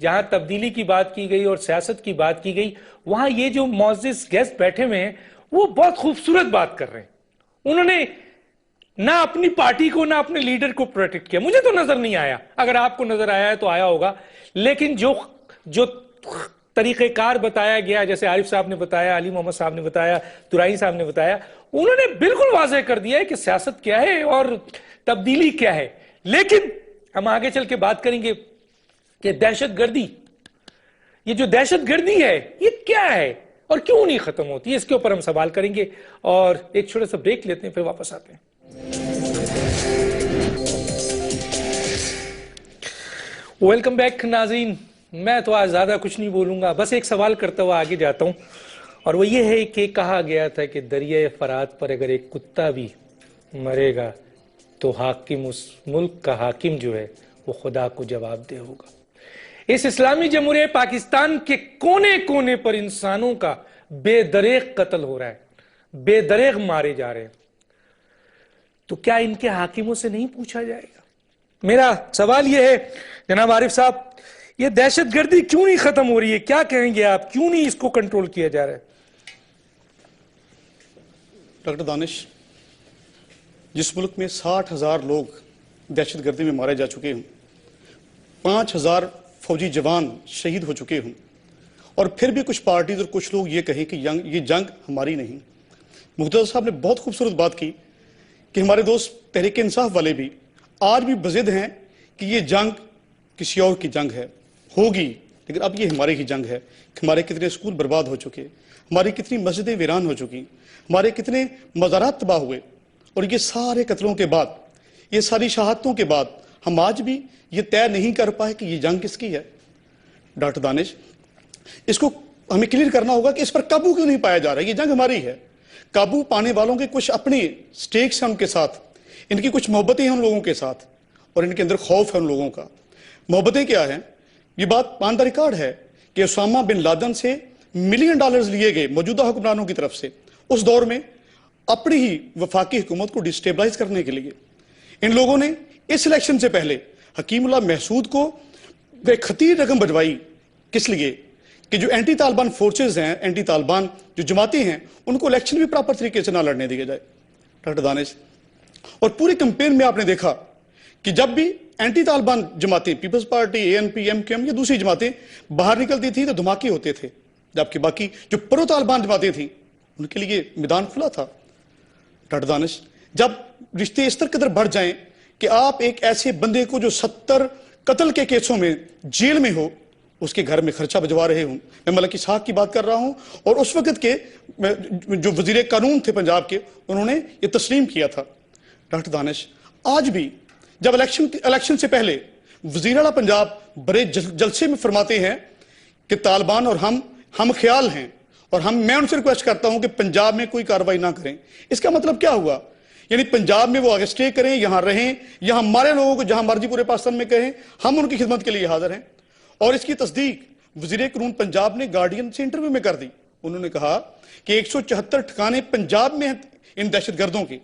جہاں تبدیلی کی بات کی گئی اور سیاست کی بات کی گئی، وہاں یہ جو معزز گیسٹ بیٹھے ہوئے ہیں وہ بہت خوبصورت بات کر رہے ہیں. انہوں نے نہ اپنی پارٹی کو نہ اپنے لیڈر کو پروٹیکٹ کیا. مجھے تو نظر نہیں آیا، اگر آپ کو نظر آیا ہے تو آیا ہوگا. لیکن جو طریقہ کار بتایا گیا، جیسے عارف صاحب نے بتایا، علی محمد صاحب نے بتایا، ترائیں صاحب نے بتایا، انہوں نے بالکل واضح کر دیا ہے کہ سیاست کیا ہے اور تبدیلی کیا ہے. لیکن ہم آگے چل کے بات کریں گے کہ دہشت گردی، یہ جو دہشت گردی ہے یہ کیا ہے اور کیوں نہیں ختم ہوتی ہے، اس کے اوپر ہم سوال کریں گے. اور ایک چھوٹا سا بریک لیتے ہیں، پھر واپس آتے ہیں. ویلکم بیک ناظرین. میں تو آج زیادہ کچھ نہیں بولوں گا، بس ایک سوال کرتا ہوا آگے جاتا ہوں، اور وہ یہ ہے کہ کہا گیا تھا کہ دریائے فرات پر اگر ایک کتا بھی مرے گا تو حاکم، اس ملک کا حاکم جو ہے وہ خدا کو جواب دہ ہوگا. اس اسلامی جمہوریہ پاکستان کے کونے کونے پر انسانوں کا بے دریغ قتل ہو رہا ہے، بے دریغ مارے جا رہے ہیں. تو کیا ان کے حاکموں سے نہیں پوچھا جائے گا؟ میرا سوال یہ ہے جناب عارف صاحب، یہ دہشت گردی کیوں نہیں ختم ہو رہی ہے؟ کیا کہیں گے آپ، کیوں نہیں اس کو کنٹرول کیا جا رہا ہے؟ ڈاکٹر دانش، جس ملک میں 60,000 لوگ دہشت گردی میں مارے جا چکے ہوں، 5,000 فوجی جوان شہید ہو چکے ہوں، اور پھر بھی کچھ پارٹیز اور کچھ لوگ یہ کہیں کہ یہ جنگ ہماری نہیں. مقتدر صاحب نے بہت خوبصورت بات کی کہ ہمارے دوست تحریک انصاف والے بھی آج بھی بضد ہیں کہ یہ جنگ کسی اور کی جنگ ہے، ہوگی لیکن اب یہ ہماری ہی جنگ ہے. ہمارے کتنے اسکول برباد ہو چکے، ہماری کتنی مسجدیں ویران ہو چکی، ہمارے کتنے مزارات تباہ ہوئے، اور یہ سارے قتلوں کے بعد، یہ ساری شہادتوں کے بعد ہم آج بھی یہ طے نہیں کر پائے کہ یہ جنگ کس کی ہے. ڈاکٹر دانش، اس کو ہمیں کلیئر کرنا ہوگا کہ اس پر قابو کیوں نہیں پایا جا رہا ہے. یہ جنگ ہماری ہے. قابو پانے والوں کے کچھ اپنے سٹیکس ہیں ان کے ساتھ، ان کی کچھ محبتیں ہیں ان لوگوں کے ساتھ، اور ان کے اندر خوف ہے ان لوگوں کا. محبتیں کیا ہیں؟ یہ بات آن دا ریکارڈ ہے کہ اسامہ بن لادن سے $1 ملین لیے گئے موجودہ حکمرانوں کی طرف سے اس دور میں اپنی ہی وفاقی حکومت کو ڈسٹیبلائز کرنے کے لیے. ان لوگوں نے اس الیکشن سے پہلے حکیم اللہ محسود کو ایک خطیر رقم بجوائی. کس لیے؟ کہ جو اینٹی طالبان فورسز ہیں، اینٹی طالبان جو جماعتیں ہیں، ان کو الیکشن بھی پراپر طریقے سے نہ لڑنے دیا جائے. ڈاکٹر دانش، اور پوری کمپین میں آپ نے دیکھا کہ جب بھی اینٹی طالبان جماعتیں، پیپلز پارٹی، ANP، MQM یا دوسری جماعتیں باہر نکلتی تھیں تو دھماکے ہوتے تھے، جبکہ باقی جو پرو طالبان جماعتیں تھیں ان کے لیے میدان کھلا تھا. ڈاکٹر دانش، جب رشتے اس طرح قدر بڑھ جائیں کہ آپ ایک ایسے بندے کو جو 70 قتل کے کیسوں میں جیل میں ہو، اس کے گھر میں خرچہ بجوا رہے ہوں. میں ملک اسحاق کی بات کر رہا ہوں، اور اس وقت کے جو وزیر قانون تھے پنجاب کے، انہوں نے یہ تسلیم کیا تھا. ڈاکٹر دانش، آج بھی جب الیکشن سے پہلے وزیر اعلیٰ پنجاب بڑے جلسے میں فرماتے ہیں کہ طالبان اور ہم خیال ہیں، اور میں ان سے ریکویسٹ کرتا ہوں کہ پنجاب میں کوئی کارروائی نہ کریں. اس کا مطلب کیا ہوا؟ یعنی پنجاب میں وہ آگے سٹے کریں، یہاں رہیں، یہاں ہمارے لوگوں کو جہاں مرضی پورے پاکستان میں کہیں، ہم ان کی خدمت کے لیے حاضر ہیں. اور اس کی تصدیق وزیر قانون پنجاب نے گارڈین سے انٹرویو میں کر دی. انہوں نے کہا کہ 174 ٹھکانے پنجاب میں ہیں ان دہشت گردوں کے،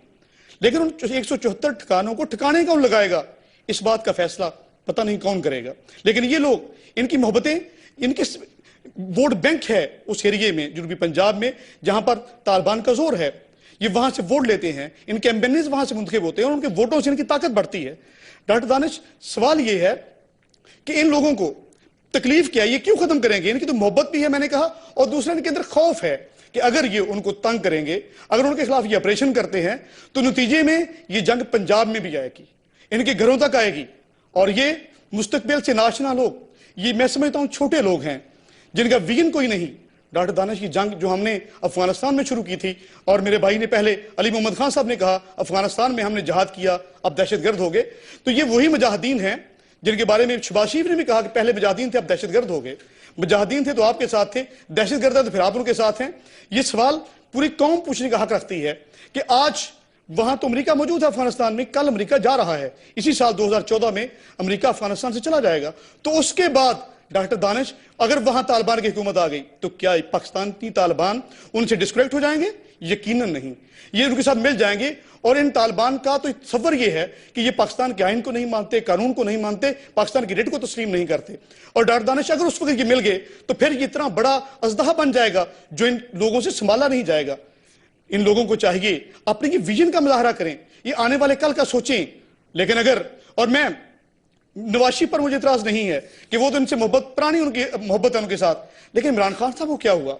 لیکن ان 174 ٹھکانوں کو ٹھکانے کون لگائے گا، اس بات کا فیصلہ پتہ نہیں کون کرے گا. لیکن یہ لوگ، ان کی محبتیں، ان کے ووٹ بینک ہے اس ایریے میں، جنوبی پنجاب میں جہاں پر طالبان کا زور ہے، یہ وہاں سے ووٹ لیتے ہیں، ان کے ایمبینیز وہاں سے منتخب ہوتے ہیں، اور ان کے ووٹوں سے ان کی طاقت بڑھتی ہے. ڈاکٹر دانش، سوال یہ ہے کہ ان لوگوں کو تکلیف کیا، یہ کیوں ختم کریں گے؟ ان کی تو محبت بھی ہے، میں نے کہا، اور دوسرا ان کے اندر خوف ہے کہ اگر یہ ان کو تنگ کریں گے، اگر ان کے خلاف یہ آپریشن کرتے ہیں تو نتیجے میں یہ جنگ پنجاب میں بھی آئے گی، ان کے گھروں تک آئے گی. اور یہ مستقبل سے ناشنا لوگ، یہ میں سمجھتا ہوں چھوٹے لوگ ہیں جن کا ویژن کوئی نہیں. ڈاکٹر دانش، یہ جنگ جو ہم نے افغانستان میں شروع کی تھی، اور میرے بھائی نے پہلے علی محمد خان صاحب نے کہا افغانستان میں ہم نے جہاد کیا، اب دہشت گرد ہو گئے، تو یہ وہی مجاہدین ہیں جن کے بارے میں شہباز شریف نے بھی کہا کہ پہلے مجاہدین تھے اب دہشت گرد ہو گئے. مجاہدین تھے تو آپ کے ساتھ تھے، دہشت گرد ہے تو پھر آپ ان کے ساتھ ہیں. یہ سوال پوری قوم پوچھنے کا حق رکھتی ہے کہ آج وہاں تو امریکہ موجود ہے افغانستان میں، کل امریکہ جا رہا ہے، اسی سال 2014 میں امریکہ افغانستان سے چلا جائے گا. تو اس کے بعد ڈاکٹر دانش اگر وہاں طالبان کی حکومت آ گئی تو کیا پاکستان کی طالبان ان سے ڈسکنیکٹ ہو جائیں گے؟ یقیناً نہیں، یہ ان کے ساتھ مل جائیں گے. اور ان طالبان کا تو تصور یہ ہے کہ یہ پاکستان کے آئین کو نہیں مانتے، قانون کو نہیں مانتے، پاکستان کی ریٹ کو تسلیم نہیں کرتے. اور ڈاکٹر دانش اگر اس وقت یہ مل گئے تو پھر یہ اتنا بڑا اژدہا بن جائے گا جو ان لوگوں سے سنبھالا نہیں جائے گا. ان لوگوں کو چاہیے اپنے یہ ویژن کا مظاہرہ کریں، یہ آنے والے کل کا سوچیں. لیکن اگر، اور میں نواشی پر مجھے اعتراض نہیں ہے کہ وہ تو ان سے پرانی ان کی محبت ہے ان کے ساتھ، لیکن عمران خان صاحب وہ کیا ہوا؟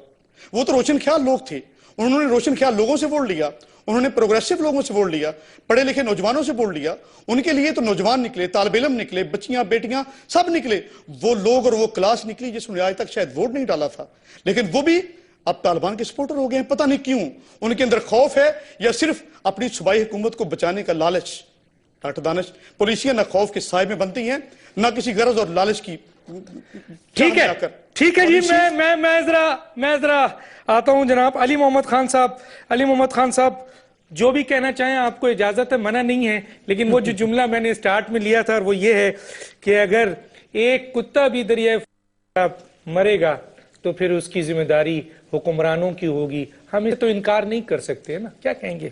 وہ تو روشن خیال لوگ تھے، انہوں نے روشن خیال لوگوں سے ووٹ لیا، انہوں نے پروگریسو لوگوں سے ووٹ لیا، پڑھے لکھے نوجوانوں سے ووٹ لیا. ان کے لیے تو نوجوان نکلے، طالب علم نکلے، بچیاں بیٹیاں سب نکلے، وہ لوگ اور وہ کلاس نکلی جس نے آج تک شاید ووٹ نہیں ڈالا تھا. لیکن وہ بھی اب طالبان کے سپورٹر ہو گئے ہیں. پتہ نہیں کیوں، ان کے اندر خوف ہے یا صرف اپنی صوبائی حکومت کو بچانے کا لالچ. ڈاکٹر دانش، پولیسیاں نہ خوف کے سائے میں بنتی ہیں نہ کسی غرض اور لالچ کی. ٹھیک ہے جی، میں ذرا آتا ہوں جناب علی محمد خان صاحب. علی محمد خان صاحب جو بھی کہنا چاہیں آپ کو اجازت ہے، منع نہیں ہے، لیکن وہ جو جملہ میں نے سٹارٹ میں لیا تھا اور وہ یہ ہے کہ اگر ایک کتا بھی دریائے مرے گا تو پھر اس کی ذمہ داری حکمرانوں کی ہوگی. ہم اس تو انکار نہیں کر سکتے نا، کیا کہیں گے؟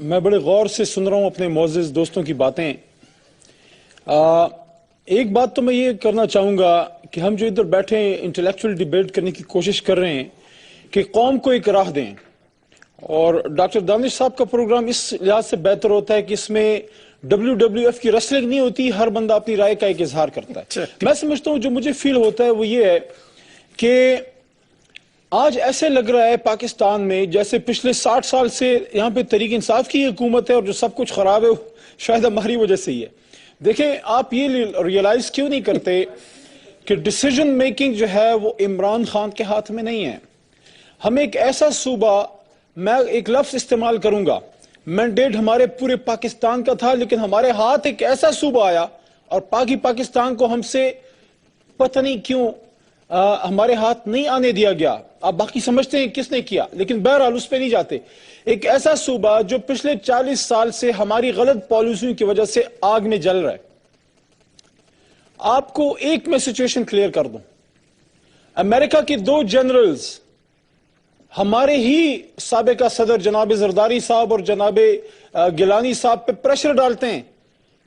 میں بڑے غور سے سن رہا ہوں اپنے معزز دوستوں کی باتیں. ایک بات تو میں یہ کرنا چاہوں گا کہ ہم جو ادھر بیٹھے انٹلیکچوئل ڈیبیٹ کرنے کی کوشش کر رہے ہیں کہ قوم کو ایک راہ دیں، اور ڈاکٹر دانش صاحب کا پروگرام اس لحاظ سے بہتر ہوتا ہے کہ اس میں WWF کی ریسلنگ نہیں ہوتی، ہر بندہ اپنی رائے کا ایک اظہار کرتا ہے. میں سمجھتا ہوں جو مجھے فیل ہوتا ہے وہ یہ ہے کہ آج ایسے لگ رہا ہے پاکستان میں جیسے پچھلے 60 سال سے یہاں پہ تحریک انصاف کی حکومت ہے اور جو سب کچھ خراب ہے شاید ہماری وجہ سے ہی ہے. دیکھیں، آپ یہ ریئلائز کیوں نہیں کرتے کہ ڈیسیجن میکنگ جو ہے وہ عمران خان کے ہاتھ میں نہیں ہے. ہم ایک ایسا صوبہ، میں ایک لفظ استعمال کروں گا، مینڈیٹ ہمارے پورے پاکستان کا تھا، لیکن ہمارے ہاتھ ایک ایسا صوبہ آیا اور پاکستان کو ہم سے پتہ نہیں کیوں ہمارے ہاتھ نہیں آنے دیا گیا. آپ باقی سمجھتے ہیں کس نے کیا، لیکن بہرحال اس پہ نہیں جاتے. ایک ایسا صوبہ جو پچھلے 40 سال سے ہماری غلط پالیسیوں کی وجہ سے آگ میں جل رہا ہے. آپ کو ایک میں سچویشن کلیئر کر دوں، امریکہ کے 2 جنرلز ہمارے ہی سابقہ صدر جناب زرداری صاحب اور جناب گیلانی صاحب پہ پریشر ڈالتے ہیں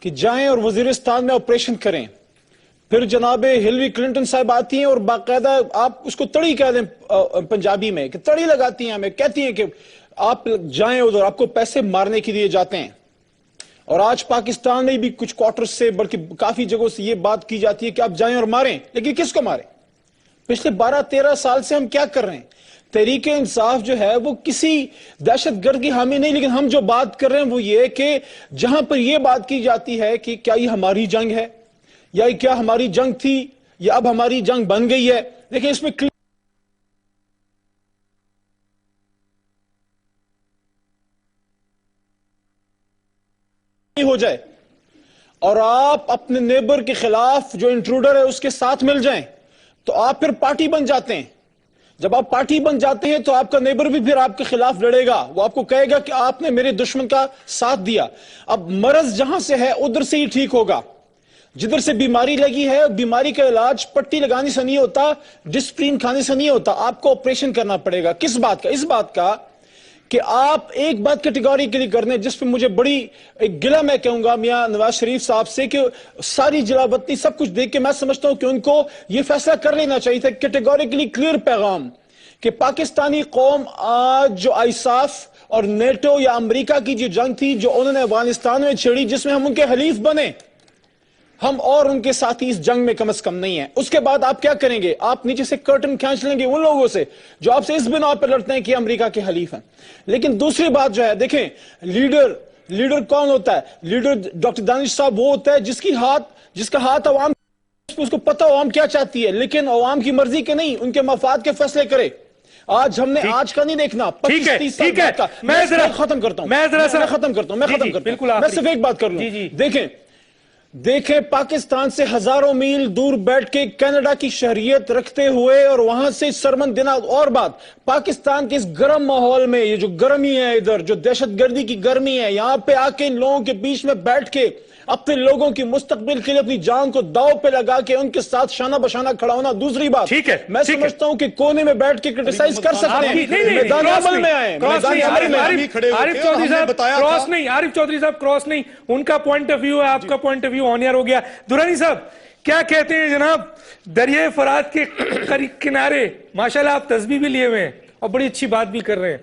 کہ جائیں اور وزیرستان میں آپریشن کریں. پھر جناب ہلری کلنٹن صاحب آتی ہیں اور باقاعدہ، آپ اس کو تڑی کہہ دیں پنجابی میں، کہ تڑی لگاتی ہیں ہمیں، کہتی ہیں کہ آپ جائیں ادھر، آپ کو پیسے مارنے کے لیے جاتے ہیں. اور آج پاکستان میں بھی کچھ کوارٹر سے بلکہ کافی جگہوں سے یہ بات کی جاتی ہے کہ آپ جائیں اور ماریں، لیکن کس کو ماریں؟ پچھلے 12-13 سال سے ہم کیا کر رہے ہیں؟ تحریک انصاف جو ہے وہ کسی دہشت گرد کی حامی نہیں، لیکن ہم جو بات کر رہے ہیں وہ یہ کہ جہاں پر یہ بات کی جاتی ہے کہ کیا یہ ہماری جنگ ہے یا کیا ہماری جنگ تھی یا اب ہماری جنگ بن گئی ہے، لیکن اس میں ہو جائے اور آپ اپنے نیبر کے خلاف جو انٹروڈر ہے اس کے ساتھ مل جائیں تو آپ پھر پارٹی بن جاتے ہیں. جب آپ پارٹی بن جاتے ہیں تو آپ کا نیبر بھی پھر آپ کے خلاف لڑے گا، وہ آپ کو کہے گا کہ آپ نے میرے دشمن کا ساتھ دیا. اب مرض جہاں سے ہے ادھر سے ہی ٹھیک ہوگا. جدھر سے بیماری لگی ہے، بیماری کا علاج پٹی لگانے سے نہیں ہوتا، ڈسپرین کھانے سے نہیں ہوتا، آپ کو آپریشن کرنا پڑے گا. کس بات کا؟ اس بات کا کہ آپ ایک بات کیٹیگوری کے لیے کرنے، جس پہ مجھے بڑی ایک گلہ میں کہوں گا میاں نواز شریف صاحب سے کہ ساری جلا وطنی سب کچھ دیکھ کے میں سمجھتا ہوں کہ ان کو یہ فیصلہ کر لینا چاہیے تھا، کیٹیگوریکلی کلیئر پیغام کہ پاکستانی قوم آج جو آئیساف اور نیٹو یا امریکہ کی جو جنگ تھی جو انہوں نے افغانستان میں چھیڑی، جس میں ہم ان کے حلیف بنے، ہم اور ان کے ساتھی اس جنگ میں کم از کم نہیں ہیں. اس کے بعد آپ کیا کریں گے؟ آپ نیچے سے کرٹن کھینچ لیں گے ان لوگوں سے جو آپ سے اس بنا پر لڑتے ہیں کہ امریکہ کے حلیف ہیں. لیکن دوسری بات جو ہے، دیکھیں، لیڈر کون ہوتا ہے؟ لیڈر ڈاکٹر دانش صاحب وہ ہوتا ہے جس کا ہاتھ عوام، اس کو پتہ عوام کیا چاہتی ہے، لیکن عوام کی مرضی کے نہیں، ان کے مفاد کے فیصلے کرے. آج ہم نے آج کا نہیں دیکھنا، 25-30 سال بعد کا. میں ختم کرتا ہوں میں صرف ایک بات کر لوں. دیکھیں پاکستان سے ہزاروں میل دور بیٹھ کے کینیڈا کی شہریت رکھتے ہوئے اور وہاں سے سرمن دینا، اور بات پاکستان کے اس گرم ماحول میں، یہ جو گرمی ہے ادھر، جو دہشت گردی کی گرمی ہے، یہاں پہ آ کے ان لوگوں کے بیچ میں بیٹھ کے اپنے لوگوں کی مستقبل کے لیے اپنی جان کو داؤ پہ لگا کے ان کے ساتھ شانہ بشانہ کھڑا ہونا دوسری بات. ٹھیک ہے, میں سمجھتا ہوں کہ کونے میں بیٹھ کے کرٹیسائز کر سکتے ہیں, میدان عمل میں آئیں. عارف چودھری صاحب کراس نہیں, ان کا پوائنٹ آف ویو ہے, آپ کا point of view on air ہو گیا. درانی صاحب کیا کہتے ہیں جناب, دریائے فرات کے کنارے ماشاءاللہ آپ تسبیح بھی لیے ہوئے ہیں اور بڑی اچھی بات بھی کر رہے ہیں,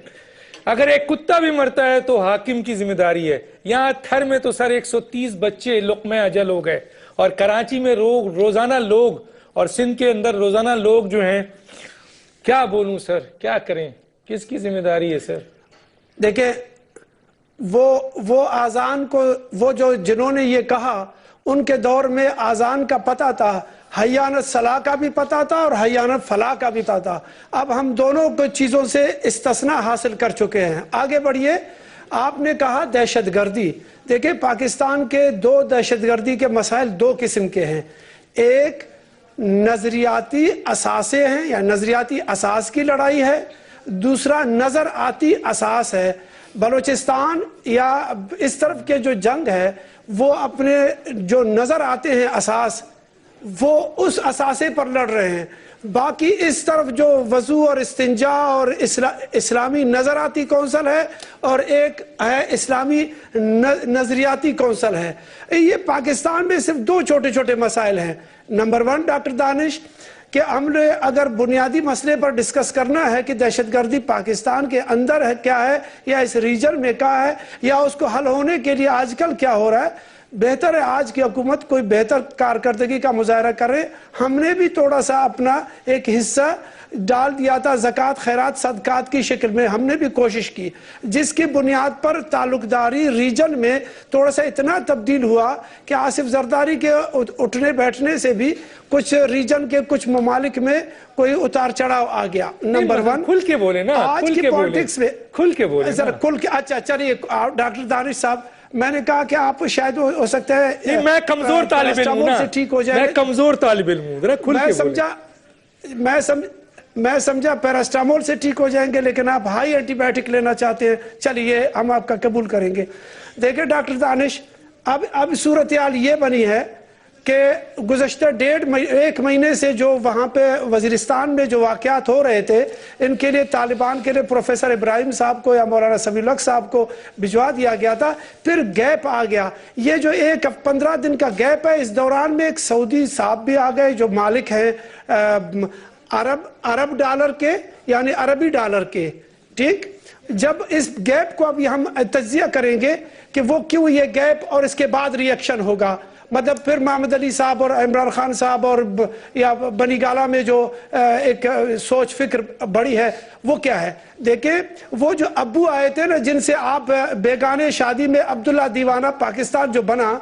اگر ایک کتا بھی مرتا ہے تو حاکم کی ذمہ داری ہے. یہاں تھر میں تو سر 130 بچے لقمہ اجل ہو گئے, اور کراچی میں روزانہ لوگ, اور سندھ کے اندر روزانہ لوگ جو ہیں, کیا بولوں سر, کیا کریں, کس کی ذمہ داری ہے سر؟ دیکھیں وہ آزان کو, وہ جو جنہوں نے یہ کہا ان کے دور میں آزان کا پتہ تھا, حیانت صلاح کا بھی پتہ تھا اور حیانت فلاح کا بھی پتہ تھا. اب ہم دونوں چیزوں سے استثناء حاصل کر چکے ہیں. آگے بڑھیے. آپ نے کہا دہشت گردی. دیکھیں پاکستان کے دو دہشت گردی کے مسائل دو قسم کے ہیں. ایک نظریاتی اثاثے ہیں یا نظریاتی اساس کی لڑائی ہے, دوسرا نظر آتی اساس ہے. بلوچستان یا اس طرف کے جو جنگ ہے وہ اپنے جو نظر آتے ہیں اساس, وہ اس اساسے پر لڑ رہے ہیں. باقی اس طرف جو وضو اور استنجا اور اسلامی نظراتی کونسل ہے, اور ایک ہے اسلامی نظریاتی کونسل ہے. یہ پاکستان میں صرف دو چھوٹے چھوٹے مسائل ہیں. نمبر 1 ڈاکٹر دانش, کہ ہم نے اگر بنیادی مسئلے پر ڈسکس کرنا ہے کہ دہشت گردی پاکستان کے اندر ہے کیا ہے یا اس ریجن میں کیا ہے یا اس کو حل ہونے کے لیے آج کل کیا ہو رہا ہے, بہتر ہے آج کی حکومت کوئی بہتر کارکردگی کا مظاہرہ کرے. ہم نے بھی تھوڑا سا اپنا ایک حصہ ڈال دیا تھا زکوٰۃ خیرات صدقات کی شکل میں, ہم نے بھی کوشش کی, جس کی بنیاد پر تعلق داری ریجن میں تھوڑا سا اتنا تبدیل ہوا کہ آصف زرداری کے اٹھنے بیٹھنے سے بھی کچھ ریجن کے کچھ ممالک میں کوئی اتار چڑھاؤ آ گیا. نمبر 1 کھل کے بولے نا, آج کی پالیٹکس میں کھل کے بولے. اچھا چلیے ڈاکٹر دانش صاحب, میں نے کہا کہ آپ شاید ہو سکتا ہے میں کمزور طالب علم ہوں, ٹھیک ہو جائے. میں کمزور طالب علم ہوں, ذرا کھل کے بولے. میں سمجھا پیراسٹامول سے ٹھیک ہو جائیں گے, لیکن آپ ہائی اینٹی بائیوٹک لینا چاہتے ہیں, چلیے ہم آپ کا قبول کریں گے. دیکھیں ڈاکٹر دانش, اب صورتحال یہ بنی ہے کہ گزشتہ 1.5 مہینے سے جو وہاں پہ وزیرستان میں جو واقعات ہو رہے تھے, ان کے لیے طالبان کے لیے پروفیسر ابراہیم صاحب کو یا مولانا سمیع الحق صاحب کو بھجوا دیا گیا تھا, پھر گیپ آ گیا. یہ جو 15 دن کا گیپ ہے, اس دوران میں ایک سعودی صاحب بھی آ گئے جو مالک ہیں عرب ڈالر کے, یعنی عربی ڈالر کے. ٹھیک, جب اس گیپ کو ابھی ہم تجزیہ کریں گے کہ وہ کیوں یہ گیپ, اور اس کے بعد ری ایکشن ہوگا, مطلب پھر محمد علی صاحب اور عمران خان صاحب اور یا بنی گالہ میں جو ایک سوچ فکر بڑی ہے وہ کیا ہے. دیکھیں وہ جو ابو آئے تھے نا, جن سے آپ بیگانے شادی میں عبداللہ دیوانہ پاکستان جو بنا,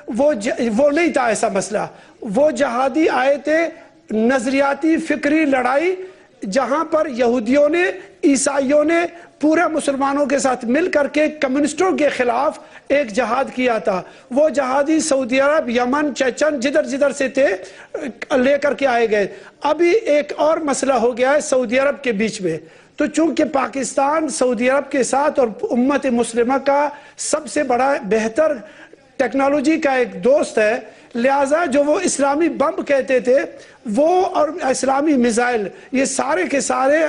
وہ نہیں تھا ایسا مسئلہ. وہ جہادی آئے تھے, نظریاتی فکری لڑائی, جہاں پر یہودیوں نے, عیسائیوں نے پورے مسلمانوں کے ساتھ مل کر کے کمیونسٹوں کے خلاف ایک جہاد کیا تھا. وہ جہادی سعودی عرب, یمن, چیچن, جدھر سے تھے لے کر کے آئے گئے. ابھی ایک اور مسئلہ ہو گیا ہے سعودی عرب کے بیچ میں. تو چونکہ پاکستان سعودی عرب کے ساتھ اور امت مسلمہ کا سب سے بڑا بہتر ٹیکنالوجی کا ایک دوست ہے, لہٰذا جو وہ اسلامی بم کہتے تھے وہ اور اسلامی میزائل, یہ سارے کے سارے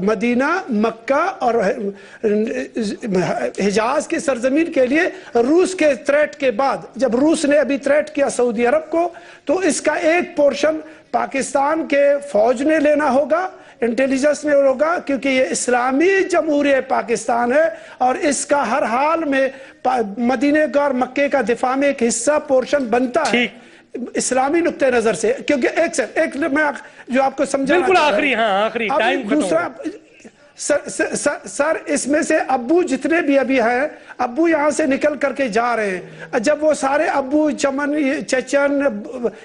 مدینہ, مکہ اور حجاز کی سرزمین کے لیے روس کے تھریٹ کے بعد, جب روس نے ابھی تھریٹ کیا سعودی عرب کو, تو اس کا ایک پورشن پاکستان کے فوج نے لینا ہوگا, انٹیلیجنس میں ہوگا, کیونکہ یہ اسلامی جمہوریہ پاکستان ہے اور اس کا ہر حال میں مدینے کا اور مکے کا دفاع میں ایک حصہ پورشن بنتا ہے اسلامی نقطہ نظر سے. کیونکہ ایک میں جو آپ کو سمجھانا بالکل آخری ٹائم دوسرا سر اس میں سے ابو جتنے بھی ابھی ہیں, ابو یہاں سے نکل کر کے جا رہے ہیں. جب وہ سارے ابو چیچن,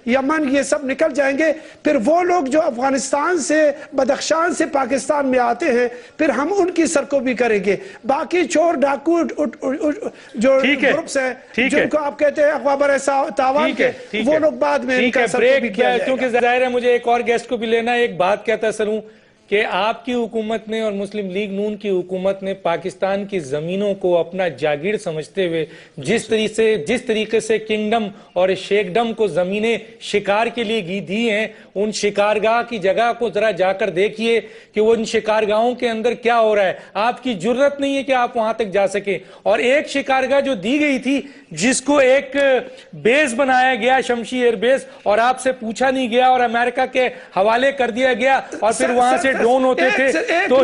یمن یہ سب نکل جائیں گے, پھر وہ لوگ جو افغانستان سے, بدخشان سے پاکستان میں آتے ہیں, پھر ہم ان کی سرکوبی کریں گے. باقی چور ڈاکو جو گروپس ہیں جن کو آپ کہتے ہیں اغوا برِ تاوان کے, وہ لوگ بعد میں ان کا سرکوبی کیا جائے گا. کیونکہ ظاہر ہے مجھے ایک اور گیسٹ کو بھی لینا ہے. ایک بات کہتا سر ہوں کہ آپ کی حکومت نے اور مسلم لیگ نون کی حکومت نے پاکستان کی زمینوں کو اپنا جاگیر سمجھتے ہوئے جس طریقے سے کنگڈم اور شیخڈم کو زمینیں شکار کے لیے دی ہیں، ان شکارگاہ کی جگہ کو ذرا جا کر دیکھیے کہ وہ ان شکارگاہوں کے اندر کیا ہو رہا ہے۔ آپ کی جرت نہیں ہے کہ آپ وہاں تک جا سکیں۔ اور ایک شکارگاہ جو دی گئی تھی جس کو ایک بیس بنایا گیا، شمشی ایئر بیس، اور آپ سے پوچھا نہیں گیا اور امریکہ کے حوالے کر دیا گیا، اور پھر وہاں سے ڈرون ہوتے تھے، تو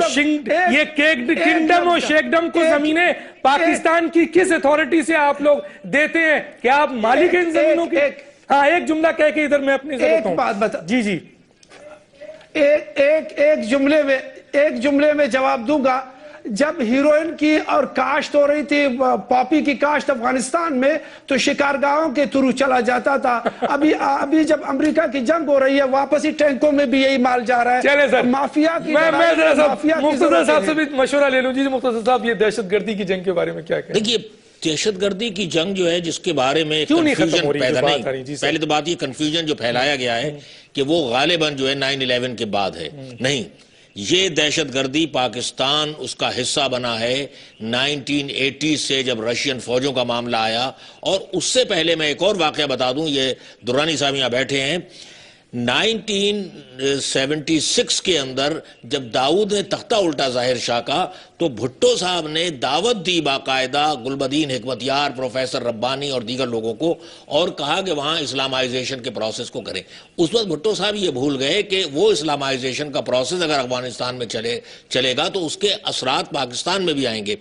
یہ کنگڈم اور شیخڈم کو زمینیں پاکستان کی کس اتھارٹی سے آپ لوگ دیتے ہیں؟ کیا آپ مالک ہیں ان زمینوں کے؟ ہاں، ایک جملہ کہہ کے ادھر میں اپنی ضرورت ہوں۔ ایک بات بتا، جی جی، ایک جملے میں جواب دوں گا۔ جب ہیروئن کی اور کاشت ہو رہی تھی، پاپی کی کاشت افغانستان میں، تو شکارگاہوں کے تھرو چلا جاتا تھا۔ ابھی جب امریکہ کی جنگ ہو رہی ہے، واپسی ٹینکوں میں بھی یہی مال جا رہا ہے۔ چلے سر، مافیا کی میں ذرا سا مختصر صاحب سے بھی بھی مشورہ لے لوں۔ جی مختصر صاحب، یہ دہشت گردی کی جنگ کے بارے میں کیا کہیں؟ دیکھیے، دہشت گردی کی جنگ جو ہے، جس کے بارے میں کیوں نہیں ختم کنفیوژن ہو رہی پیدا بات آ رہی؟ جی نہیں، سر، پہلے تو بات یہ کنفیوژن جو پھیلایا گیا ہے کہ وہ غالباً جو ہے 9/11 کے بعد ہے، نہیں، یہ دہشت گردی پاکستان اس کا حصہ بنا ہے 1980 سے، جب رشین فوجوں کا معاملہ آیا۔ اور اس سے پہلے میں ایک اور واقعہ بتا دوں، یہ درانی صاحب یہاں بیٹھے ہیں، 1976 کے اندر جب داؤد نے تختہ الٹا ظاہر شاہ کا، تو بھٹو صاحب نے دعوت دی باقاعدہ گلبدین حکمتیار، پروفیسر ربانی اور دیگر لوگوں کو، اور کہا کہ وہاں اسلامائزیشن کے پروسیس کو کریں۔ اس وقت بھٹو صاحب یہ بھول گئے کہ وہ اسلامائزیشن کا پروسیس اگر افغانستان میں چلے گا تو اس کے اثرات پاکستان میں بھی آئیں گے۔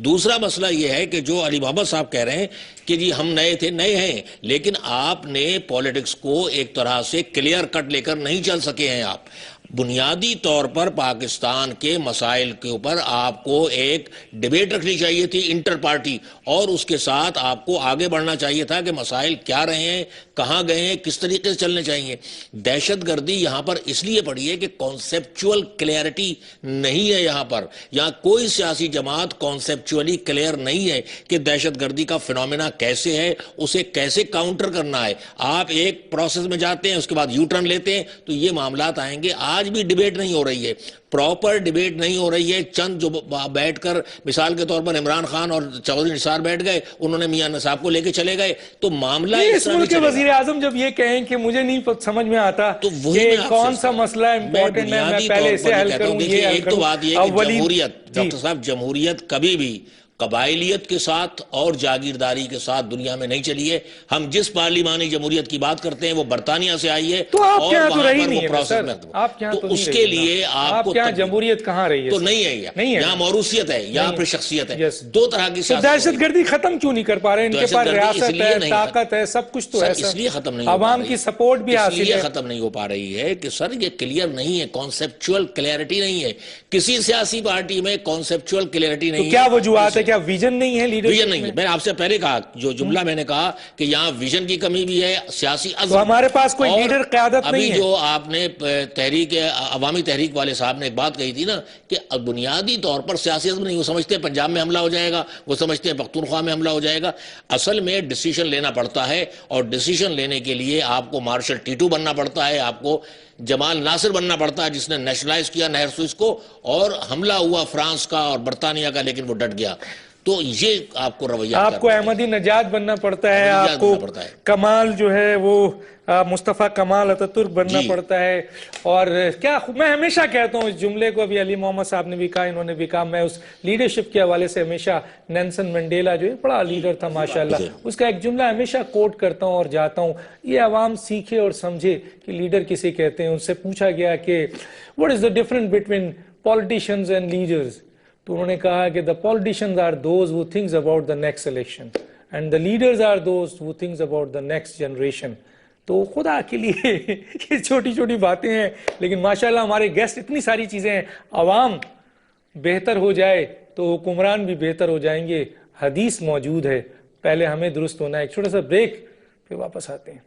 دوسرا مسئلہ یہ ہے کہ جو علی محمد صاحب کہہ رہے ہیں کہ جی ہم نئے تھے، نئے ہیں، لیکن آپ نے پولیٹکس کو ایک طرح سے کلیئر کٹ لے کر نہیں چل سکے ہیں۔ آپ بنیادی طور پر پاکستان کے مسائل کے اوپر آپ کو ایک ڈیبیٹ رکھنی چاہیے تھی انٹر پارٹی، اور اس کے ساتھ آپ کو آگے بڑھنا چاہیے تھا کہ مسائل کیا رہے ہیں، کہاں گئے ہیں، کس طریقے سے چلنے چاہیے۔ دہشت گردی یہاں پر اس لیے پڑی ہے کہ کانسیپچول کلیئرٹی نہیں ہے یہاں پر، یہاں کوئی سیاسی جماعت کانسیپچولی کلیئر نہیں ہے کہ دہشت گردی کا فینومینا کیسے ہے، اسے کیسے کاؤنٹر کرنا ہے۔ آپ ایک پروسیس میں جاتے ہیں، اس کے بعد یو ٹرن لیتے ہیں، تو یہ معاملات آئیں گے۔ آج بھی ڈیبیٹ نہیں ہو رہی ہے، پراپر ڈیبیٹ نہیں ہو رہی ہے۔ چند جو بیٹھ کر، مثال کے طور پر عمران خان اور چودھری نثار بیٹھ گئے، انہوں نے میاں نصاب کو لے کے چلے گئے، تو معاملہ اس ملک کے وزیر اعظم جب یہ کہیں کہ مجھے نہیں سمجھ میں آتا کہ کون سا مسئلہ امپورٹنٹ ہے، میں پہلے اسے حل کروں، یہ حل ایک تو بات یہ ہے کہ جمہوریت، جی ڈاکٹر صاحب، جمہوریت کبھی بھی قبائلیت کے ساتھ اور جاگیرداری کے ساتھ دنیا میں نہیں چلی ہے۔ ہم جس پارلیمانی جمہوریت کی بات کرتے ہیں وہ برطانیہ سے آئی ہے، تو آپ اور کیا تو وہاں رہی پر وہ نہیں ہے پروسیس میں، آپ کیا تو اس کے لیے آپ کو کیا جمہوریت کہاں رہی ہے؟ تو نہیں ہے، یہاں موروثیت ہے، یہاں پھر شخصیت ہے، دو طرح کی سیاست۔ دہشت گردی ختم کیوں نہیں کر پا رہے؟ ان کے پاس ریاست ہے، طاقت ہے، سب کچھ تو ہے، اس لیے ختم نہیں ہو پا رہی، عوام کی سپورٹ بھی حاصل ہے، اس لیے ختم نہیں ہو پا رہی ہے کہ سر یہ کلیئر نہیں ہے، کانسیپچول کلیئرٹی نہیں ہے، کسی سیاسی پارٹی میں کانسیپچول کلیئرٹی نہیں ہے۔ کیا وجوہات ہے؟ کیا ویژن نہیں ہے؟ ویژن نہیں ہے۔ میں نے آپ سے پہلے کہا، جو جملہ میں نے کہا کہ یہاں ویژن کی کمی بھی ہے، سیاسی عزم، تو ہمارے پاس کوئی لیڈر قیادت نہیں ہے۔ ابھی جو آپ نے عوامی تحریک والے صاحب نے ایک بات کہی تھی نا کہ بنیادی طور پر سیاسی عزم نہیں، وہ سمجھتے ہیں پنجاب میں حملہ ہو جائے گا، وہ سمجھتے ہیں پختونخوا میں حملہ ہو جائے گا۔ اصل میں ڈیسیشن لینا پڑتا ہے، اور ڈیسیشن لینے کے لیے آپ کو مارشل ٹیٹو بننا پڑتا ہے، آپ کو جمال ناصر بننا پڑتا ہے جس نے نیشنلائز کیا نہر سوئس کو، اور حملہ ہوا فرانس کا اور برطانیہ کا، لیکن وہ ڈٹ گیا۔ تو یہ آپ کو رویہ، آپ کو احمدی نجات بننا پڑتا ہے، آپ کو کمال جو ہے وہ مصطفیٰ کمال اتاتورک بننا پڑتا ہے۔ اور کیا میں ہمیشہ کہتا ہوں اس جملے کو، ابھی علی محمد صاحب نے بھی کہا، انہوں نے بھی کہا، میں اس لیڈرشپ کے حوالے سے ہمیشہ نیلسن منڈیلا جو ایک بڑا لیڈر تھا ماشاءاللہ، اس کا ایک جملہ ہمیشہ کوٹ کرتا ہوں اور جاتا ہوں، یہ عوام سیکھے اور سمجھے کہ لیڈر کسے کہتے ہیں۔ ان سے پوچھا گیا کہ what is the difference between politicians and leaders؟ تو انہوں نے کہا کہ the politicians are those who thinks about the next election and the leaders are those who thinks about the next generation۔ تو خدا کے لیے یہ چھوٹی چھوٹی باتیں ہیں، لیکن ماشاءاللہ ہمارے گیسٹ اتنی ساری چیزیں ہیں۔ عوام بہتر ہو جائے تو حکمران بھی بہتر ہو جائیں گے، حدیث موجود ہے، پہلے ہمیں درست ہونا ہے۔ ایک چھوٹا سا بریک، پھر واپس آتے ہیں۔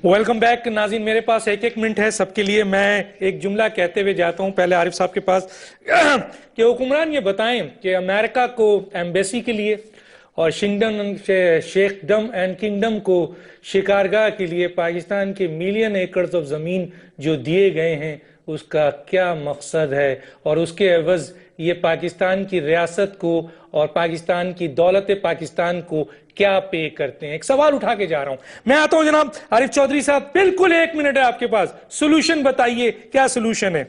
ویلکم بیک ناظرین، میرے پاس ایک منٹ ہے سب کے لیے۔ میں ایک جملہ کہتے ہوئے جاتا ہوں پہلے عارف صاحب کے پاس کہ حکمران یہ بتائیں کہ امریکہ کو ایمبیسی کے لیے اور شیخڈم اینڈ کنگڈم کو شکارگاہ کے لیے پاکستان کے ملین ایکڑز آف زمین جو دیے گئے ہیں اس کا کیا مقصد ہے اور اس کے عوض یہ پاکستان کی ریاست کو اور پاکستان کی دولت پاکستان کو کیا پے کرتے ہیں؟ ایک سوال اٹھا کے جا رہا ہوں. میں آتا ہوں جناب عارف چودھری صاحب، بالکل 1 منٹ ہے آپ کے پاس، سولوشن بتائیے کیا سولوشن ہے؟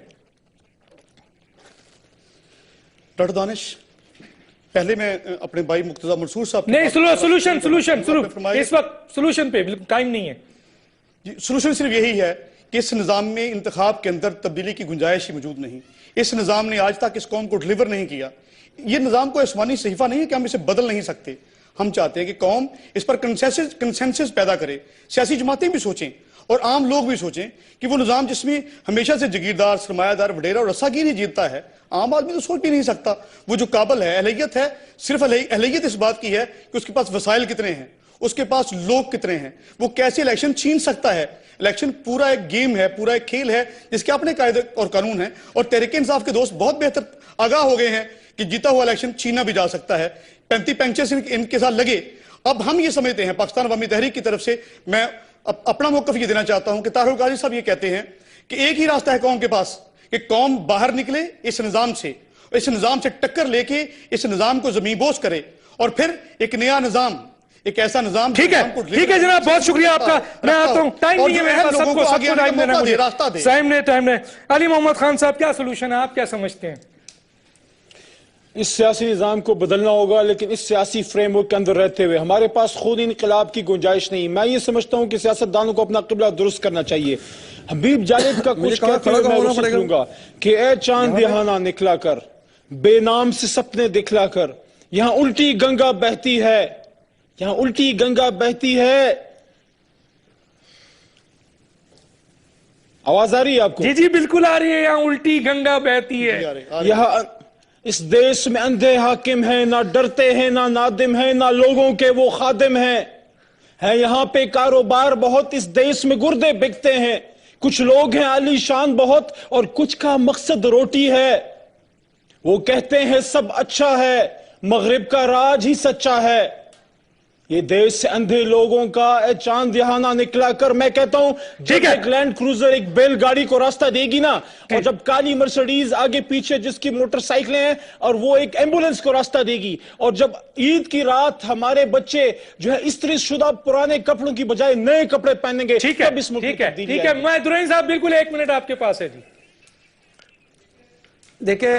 ڈاکٹر دانش، پہلے میں اپنے بھائی مقتدی منصور صاحب نہیں، سولوشن اس وقت سولوشن پہ بالکل ٹائم نہیں ہے. سولوشن صرف یہی ہے کہ اس نظام میں انتخاب کے اندر تبدیلی کی گنجائش ہی موجود نہیں. اس نظام نے آج تک اس قوم کو ڈلیور نہیں کیا. یہ نظام کو آسمانی صحیفہ نہیں ہے کہ ہم اسے بدل نہیں سکتے. ہم چاہتے ہیں کہ قوم اس پر کنسنسس پیدا کرے، سیاسی جماعتیں بھی سوچیں اور عام لوگ بھی سوچیں کہ وہ نظام جس میں ہمیشہ سے جگیردار، سرمایہ دار، وڈیرا اور رساگیر ہی جیتتا ہے، عام آدمی تو سوچ بھی نہیں سکتا. وہ جو قابل ہے، اہلیت ہے، صرف اہلیت اس بات کی ہے کہ اس کے پاس وسائل کتنے ہیں، اس کے پاس لوگ کتنے ہیں، وہ کیسے الیکشن چھین سکتا ہے. الیکشن پورا ایک گیم ہے، پورا ایک کھیل ہے جس کے اپنے قاعدے اور قانون ہیں، اور تحریک انصاف کے دوست بہت بہتر آگاہ ہو گئے ہیں کہ جیتا ہوا الیکشن چھینا بھی جا سکتا ہے. 35 پینچز ان کے ساتھ لگے. اب ہم یہ سمجھتے ہیں پاکستان عوامی تحریک کی طرف سے، میں اپنا موقف یہ دینا چاہتا ہوں کہ طاہر القادری صاحب یہ کہتے ہیں کہ ایک ہی راستہ ہے قوم کے پاس کہ قوم باہر نکلے اس نظام سے، اس نظام سے ٹکر لے کے اس نظام کو زمین بوس کرے اور پھر ایک نیا نظام، ایک ایسا نظام. ٹھیک ہے جناب، بہت شکریہ آپ کا. میں آتا ہوں، ٹائم نہیں ہے میرے پاس، سب کو ٹائم دینا مجھے، ٹائم دے. علی محمد خان صاحب، کیا سولوشن ہے، آپ کیا سمجھتے ہیں؟ اس سیاسی نظام کو بدلنا ہوگا، لیکن اس سیاسی فریم ورک کے اندر رہتے ہوئے ہمارے پاس خود انقلاب کی گنجائش نہیں. میں یہ سمجھتا ہوں کہ سیاستدانوں کو اپنا قبلہ درست کرنا چاہیے. حبیب جالد کا کچھ کہتے ہوئے میں وصیت کروں گا کہ اے چاند یہاں نکلا کر، بے نام سے سپنے دکھلا کر، یہاں الٹی گنگا بہتی ہے، یہاں الٹی گنگا بہتی ہے. آواز آ رہی ہے آپ کو؟ جی جی بالکل آ رہی ہے. یہاں الٹی گنگا بہتی ہے. یہاں اس دیش میں اندھے حاکم ہیں، نہ ڈرتے ہیں، نہ نادم ہیں، نہ لوگوں کے وہ خادم ہیں. یہاں پہ کاروبار بہت، اس دیش میں گردے بکتے ہیں. کچھ لوگ ہیں عالی شان بہت اور کچھ کا مقصد روٹی ہے. وہ کہتے ہیں سب اچھا ہے، مغرب کا راج ہی سچا ہے. یہ دیش سے اندھے لوگوں کا اے چاند یہاں نہ نکلا کر. میں کہتا ہوں جب ایک لینڈ کروزر ایک بیل گاڑی کو راستہ دے گی نا، اور جب کالی مرسڈیز آگے پیچھے جس کی موٹر سائیکلیں ہیں اور وہ ایک ایمبولنس کو راستہ دے گی، اور جب عید کی رات ہمارے بچے جو ہے استری شدہ پرانے کپڑوں کی بجائے نئے کپڑے پہنیں گے، تب اس ملک میں تبدیلی آئے گی. ٹھیک ہے، میں درانی صاحب بالکل 1 منٹ آپ کے پاس ہے. جی دیکھیں،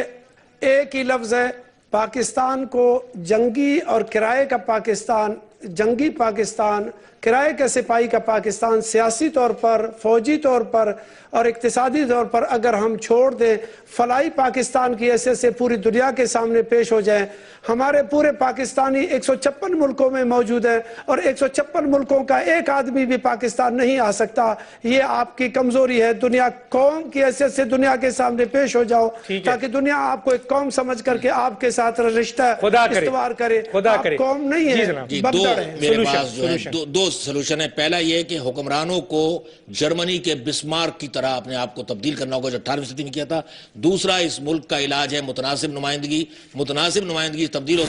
ایک ہی لفظ ہے، پاکستان کو جنگی اور کرائے کا پاکستان، جنگی پاکستان، کرائے کے سپاہی کا پاکستان سیاسی طور پر، فوجی طور پر اور اقتصادی طور پر اگر ہم چھوڑ دیں، فلاحی پاکستان کی حیثیت سے پوری دنیا کے سامنے پیش ہو جائیں. ہمارے پورے پاکستانی 156 ملکوں میں موجود ہیں اور 156 ملکوں کا ایک آدمی بھی پاکستان نہیں آ سکتا. یہ آپ کی کمزوری ہے. دنیا قوم کی حیثیت سے دنیا کے سامنے پیش ہو جاؤ تاکہ دنیا آپ کو ایک قوم سمجھ کر کے آپ کے ساتھ رشتہ استوار کرے. آپ قوم نہیں ہے، بگدڑ ہے. میرے پاس جو ہے دو سولوشن ہے. پہلا یہ کہ حکمرانوں کو جرمنی کے بسمارک کی طرح اپنے آپ کو تبدیل کرنا ہوگا جو 18ویں صدی میں کیا تھا. دوسرا اس ملک کا علاج ہے متناسب نمائندگی. متناسب نمائندگی تبدیل ہو